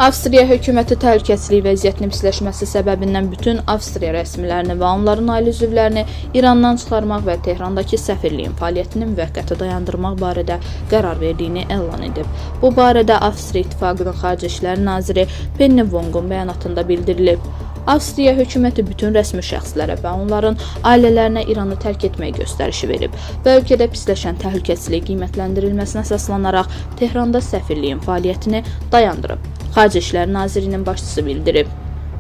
Avstriya hökuməti təhlükəsizlik vəziyyətinin pisləşməsi səbəbindən bütün Avstriya rəsmilərini və onların ailə üzvlərini İrandan çıxarmaq və Tehrandakı səfirliyin fəaliyyətini müvəqqəti dayandırmaq barədə qərar verdiyini elan edib. Bu barədə Avstriya İttifaqının Xarici İşlər naziri Penny Wong'un bəyanatında bildirilib. Avstriya hökuməti bütün rəsmi şəxslərə və onların ailələrinə İranı tərk etmək göstərişi verib və ölkədə pisləşən təhlükəsizlik qiymətləndirilməsinə əsaslanaraq Tehranda səfirliyin fəaliyyətini dayandırıb. Xarici İşlər Nazirliyinin başçısı bildirib.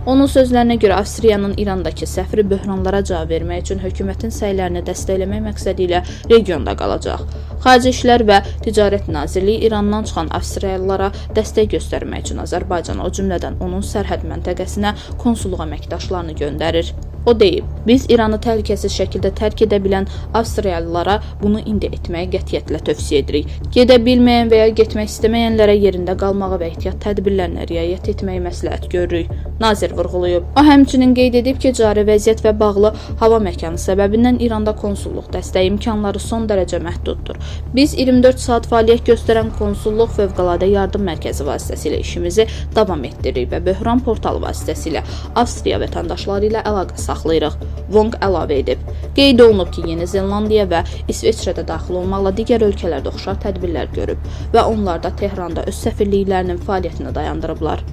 Onun sözlərinə görə Avstriyanın İrandakı səfiri böhranlara cavab vermək üçün hökumətin səylərini dəstəkləmək məqsədi ilə regionda qalacaq. Xarici İşlər və Ticarət Nazirliyi İrandan çıxan Avstriyalılara dəstək göstərmək üçün Azərbaycana, o cümlədən onun sərhəd məntəqəsinə konsulluq əməkdaşlarını göndərir. O deyib, biz İranı təhlükəsiz şəkildə tərk edə bilən Avstriyalılara bunu indi etməyi qətiyyətlə tövsiyə edirik. Gedə bilməyən və ya getmək istəməyənlərə yerində qalmağı və ehtiyat tədbirlərinə riayət etməyi məsləhət görürük, nazir vurğulayıb. O həmçinin qeyd edib ki, cari vəziyyət və bağlı hava məkanı səbəbindən İranda konsulluq dəstəyi imkanları son dərəcə məhduddur. Biz 24 saat fəaliyyət göstərən konsulluq fövqəladə yardım mərkəzi vasitəsilə işimizi davam etdiririk və böhran portalı vasitəsilə Avstriya vətəndaşları ilə əlaqə saxlayırıq. Wong əlavə edib. Qeyd olunub ki, Yeni Zelandiya və İsveçrədə daxil olmaqla digər ölkələrdə oxşar tədbirlər görüb və onlar da Tehranda öz səfirliklərinin fəaliyyətini dayandırıblar.